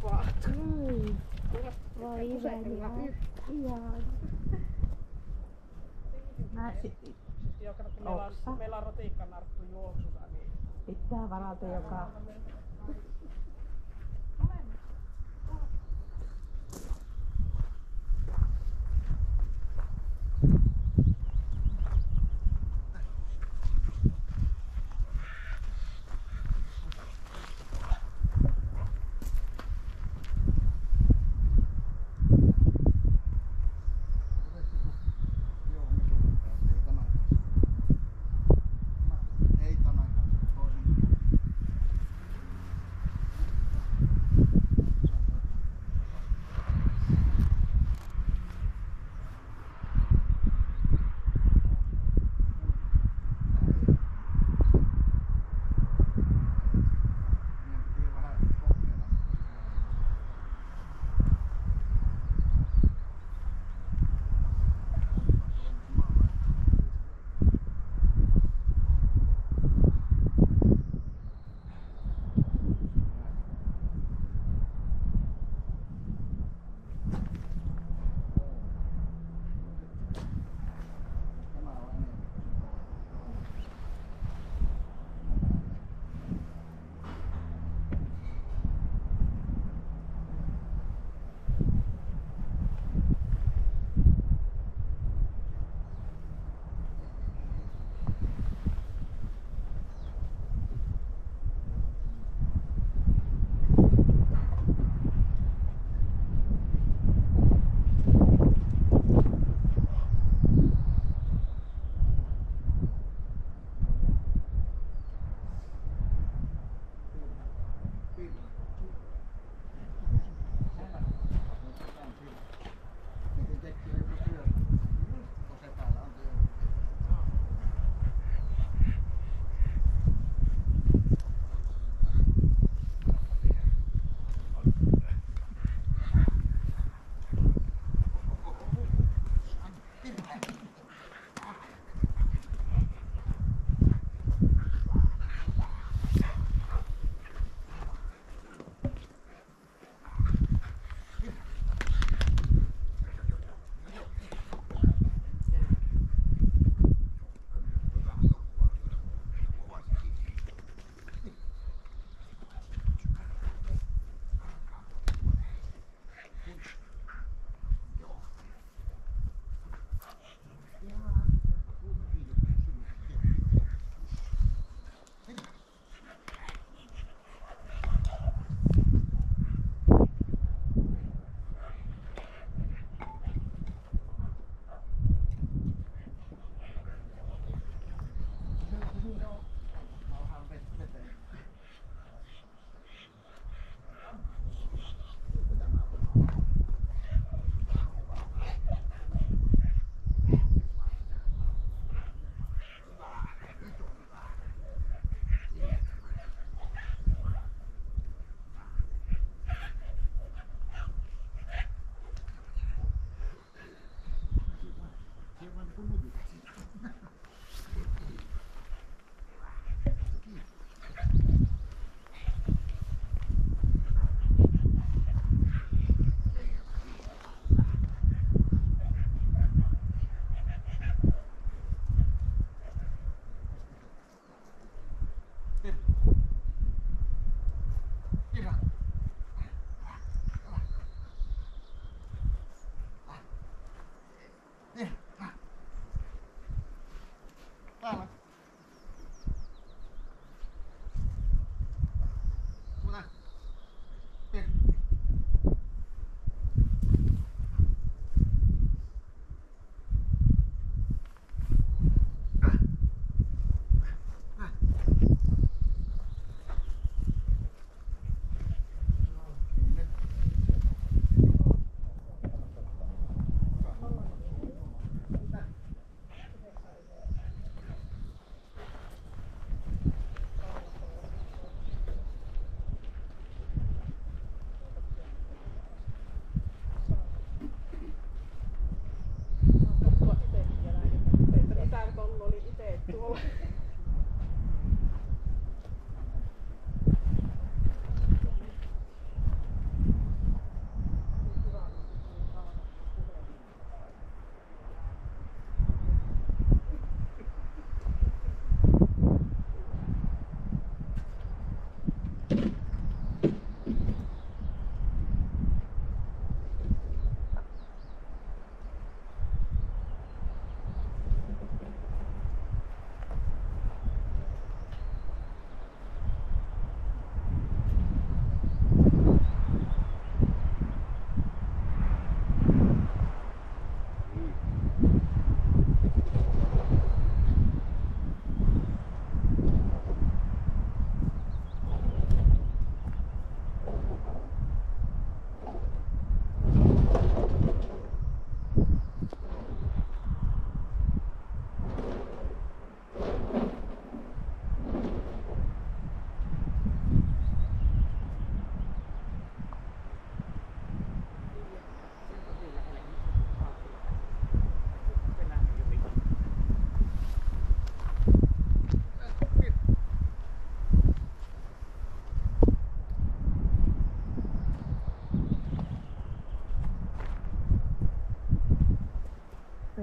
tapahtuu. Voi väliä. Ihan. Meillä on rotikkanarttu juoksussa, niin Pitää varata joka.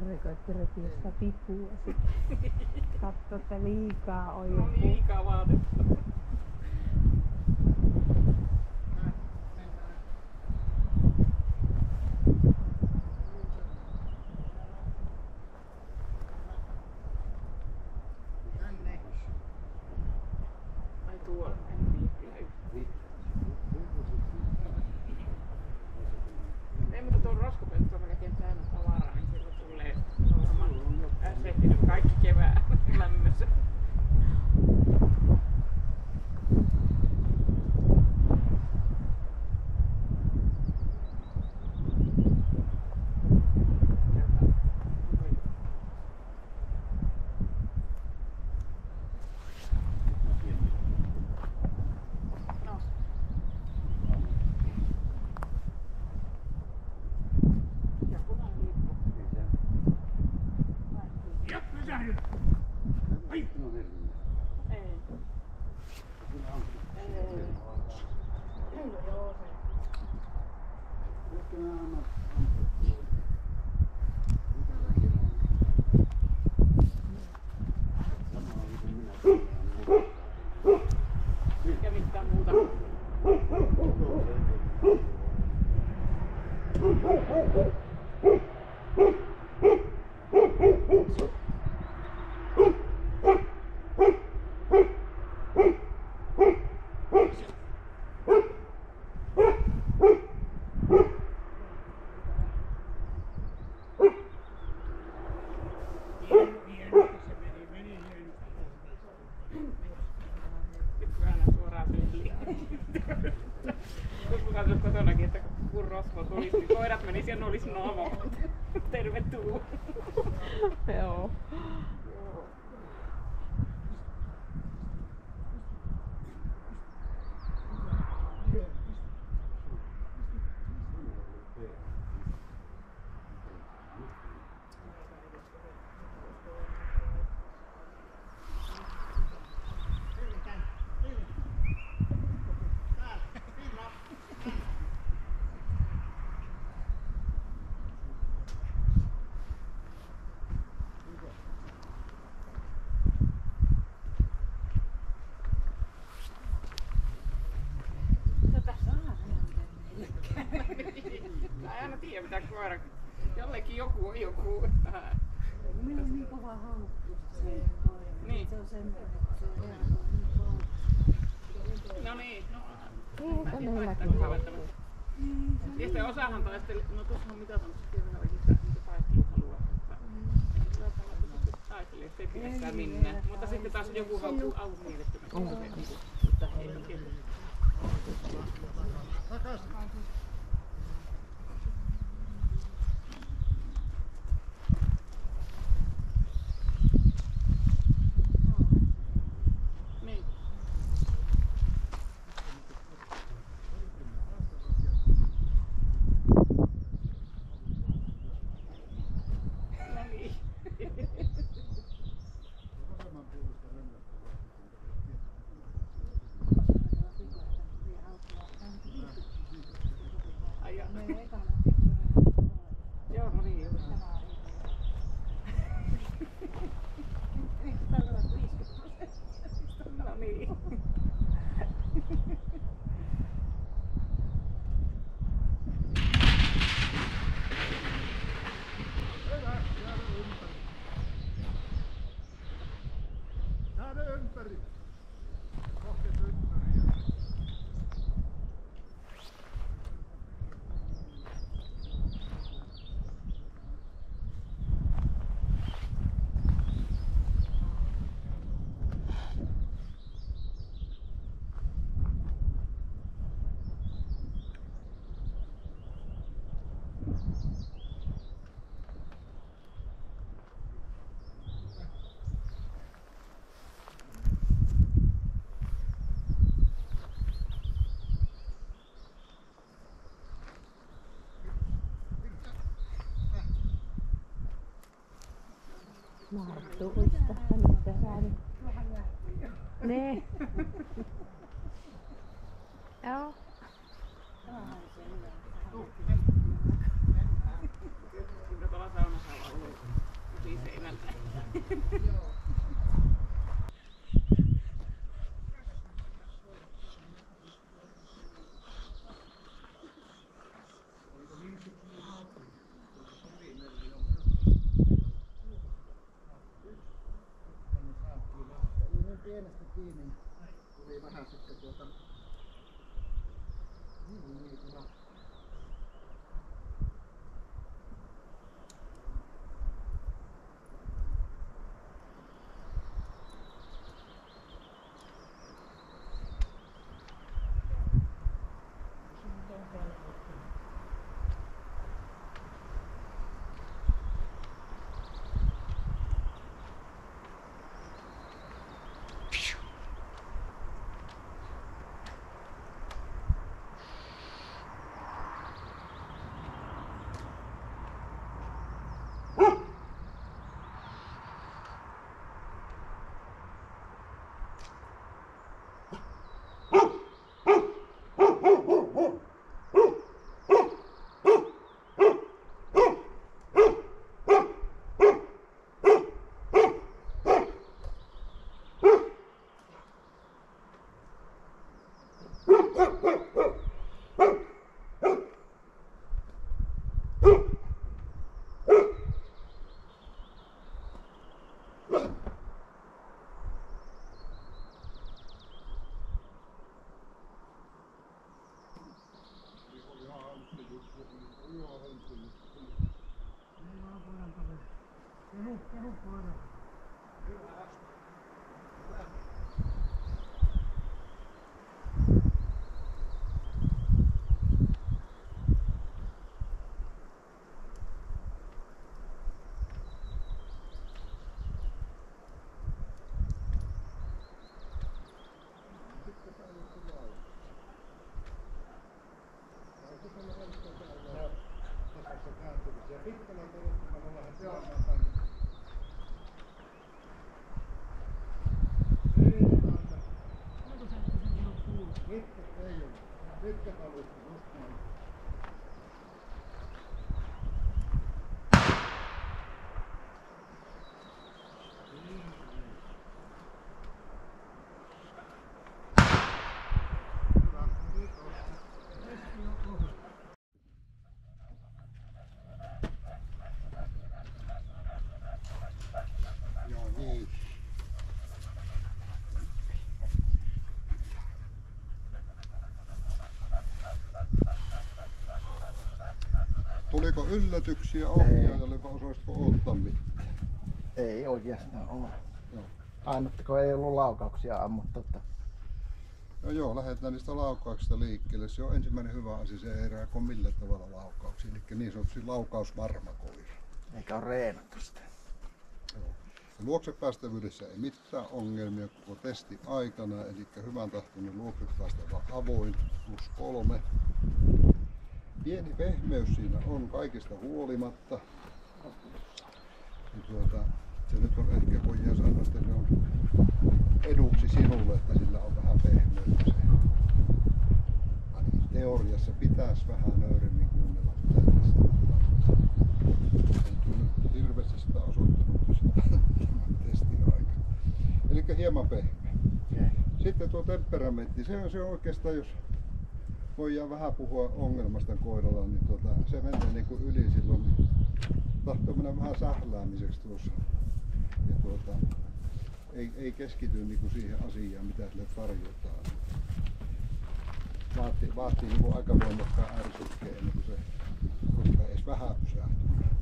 Jörri koitti repiä sitä pipua sitten. Katso, että liikaa on No joku. liikaa vaatetta. Ai tuolla. En tiedä kyllä. Ei, mutta tuon roskapönttöön melkein täynnä tavaraa, niin silloin tulee varmaan äsehtinyt kaikki kevään lämmössä. Ja mitään muuta. Joskus katsoin kotonakin, että kun rosvo tulisi, niin koirat menis ja nolis naama. Tervetuloa. Joo. Mä en aina tiedä mitä koira. Jollekin joku on joku. Meillä on niin kova haukku se koira. Niin. Se on semmoinen, että se on ihan niin kova. No niin, no. Eikö meilläkin Haittaa ole? välttämättä. Ja sitten osahan taisteli, no tuossa on mitaton tietenkin sitä taisteluhalua. Taistelee, ettei pidä sitä minnään. Mutta sitten taas joku haukuu alun mielettömästi. Mutta ei oikein. Niin. No niin. Ai ja. Joo, no niin. No niin. Jäädä ympäri. Rohkeet ympäri. Marttu uistasta nyt tässä nyt. Ne. Joo. Kyllä tuolla saunassa on ollut. tänne. Pienestä kiinni tuli vähän sitten hyvä. Tuliko yllätyksiä ohjaajalle vai osaisitko odottaa mitään? Ei oikeastaan ole. Joo. Ainutteko ei ollut laukauksia ammuttu. No joo, lähdetään niistä laukauksista liikkeelle. Se on ensimmäinen hyvä asia, se ei reagoi millään tavalla laukauksia. Eli niin sanotusti laukausvarma koira. Eikä ole reenattu sitä. Joo. Luoksepäästävyydessä ei mitään ongelmia koko testi aikana, eli hyvän tahtoinen luoksepäästävä avoin +3. Pieni pehmeys siinä on kaikista huolimatta. Se nyt on ehkä, voidaan sanoa, että se on eduksi sinulle, että sillä on vähän pehmeyttä. Se. Ainakin teoriassa pitäisi vähän nöyremmin kuunnella, mitä tässä on hirveästi sitä osoittanut tämän testin aikana. Eli hieman pehmeä. Sitten tuo temperamentti, se on oikeastaan, jos voidaan vähän puhua ongelmasta koiralla, niin se menee niin kuin yli silloin. Tahtoo mennä vähän sähläämiseksi tuossa. Ja ei keskity niin kuin siihen asiaan, mitä sille tarjotaan. Vaatii niin kuin aika voimakkaan ärsykkeen ennen kuin se rupeaa edes vähän pysähtymään.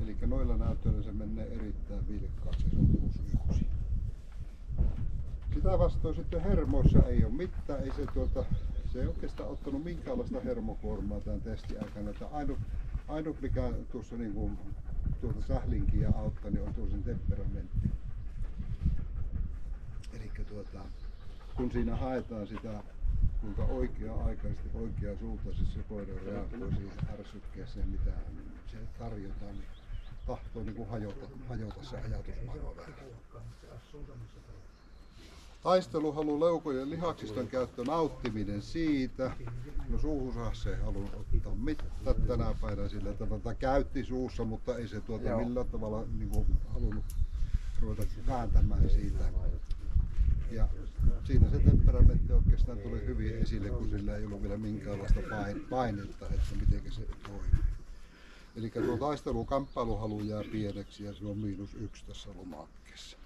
Eli noilla näyttöillä se menee erittäin vilkkaaksi, se on +1. Sitä vastoin sitten hermoissa ei ole mitään, ei se ei oikeastaan ottanut minkäänlaista hermokuormaa tämän testin aikana. Että ainut mikä tuossa niin kuin, sählinkiä auttaa, niin on tuo sen temperamentti. Eli kun siinä haetaan sitä, kuinka oikea-aikaisesti, oikeasuuntaisesti se koira reagoi siihen ärsykkeeseen, mitä se tarjotaan, niin tahtoo niin kuin hajota se ajatusmaailma vähän. Taisteluhalu, leukojen lihaksiston käyttö, nauttiminen siitä. No suuhunsa se ei halunnut ottaa mitään tänä päivänä sillä tavalla. Käytti suussa, mutta ei se millään tavalla niin halunnut ruveta vääntämään siitä. Ja siinä se temperamentti oikeastaan tuli hyvin esille, kun sillä ei ollut vielä minkäänlaista painetta, että miten se toimii. Eli tuo taistelukamppailuhalu jää pieneksi ja se on -1 tässä lomakkeessa.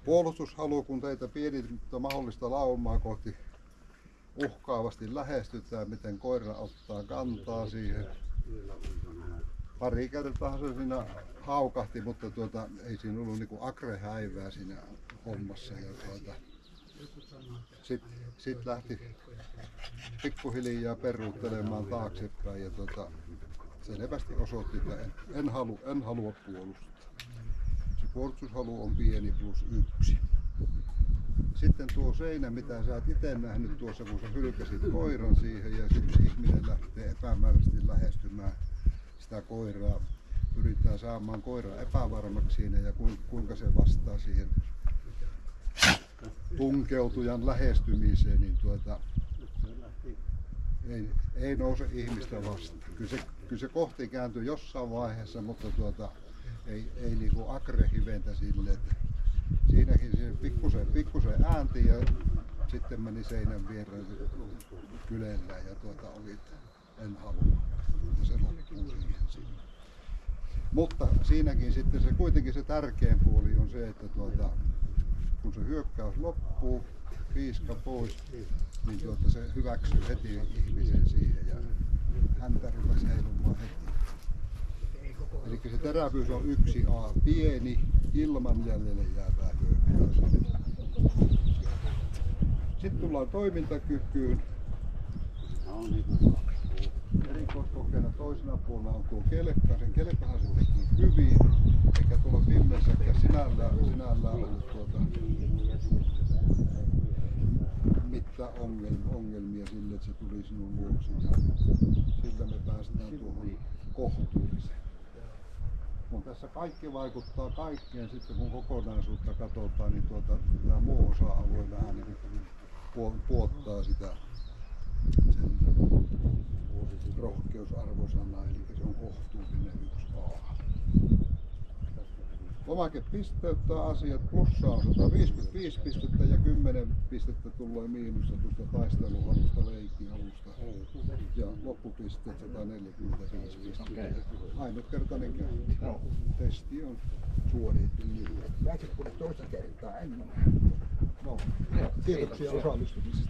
Puolustushalu, kun teitä pienintä mahdollista laumaa kohti uhkaavasti lähestytään, miten koira ottaa kantaa siihen. Pari kertaa se siinä haukahti, mutta ei siinä ollut niinku agrehäivää siinä hommassa. Ja sit lähti pikkuhiljaa peruuttelemaan taaksepäin ja selvästi osoitti, että en halua puolustaa. Se puolustushalu on pieni +1. Sitten tuo seinä, mitä sä oot itse nähnyt tuossa, kun sä hylkäsit koiran siihen ja sitten ihminen lähtee epämääräisesti lähestymään sitä koiraa. Pyritään saamaan koira epävarmaksi siinä ja kuinka se vastaa siihen tunkeutujan lähestymiseen, niin ei nouse ihmistä vastaan. Kyllä se kohti kääntyy jossain vaiheessa, mutta ei niinku agre-hiventä sille, että siinäkin se pikkusen äänti ja sitten meni seinän viereen kylellään ja oli, että en halua. Ja se loppuu siihen. Mutta siinäkin sitten se kuitenkin se tärkein puoli on se, että kun se hyökkäys loppuu, piiska pois, niin se hyväksyy heti ihmisen siihen ja häntä rupesi heilumaan heti. Eli se terävyys on 1A, pieni, ilman jäljelle jäävää hyökkäys. Sitten tullaan toimintakykyyn. Erikoiskokeena toisena puolella on tuo kelkka. Sen kelkkahan se teki hyvin, eikä tuolla Pimmessäkään sinällään ollut mitään ongelmia sille, että se tuli sinun luoksi. Ja sillä me päästään tuohon kohtuulliseen. Kun tässä kaikki vaikuttaa kaikkeen, sitten kun kokonaisuutta katsotaan, niin tämä muu osa-alue vähän niin puottaa sitä sen rohkeusarvosanaa, eli se on kohtuullinen 1A. Lomake pisteyttää asiat, plussa on 155 pistettä ja 10 pistettä tulee miinusta tuosta taisteluhalusta, leikihalusta ja loppupisteet 145 pistettä. Ainutkertainen käynti. Testi on suoritettu niin. Pääsit kuule toista kertaa ennen. No, kiitoksia osallistumisesta.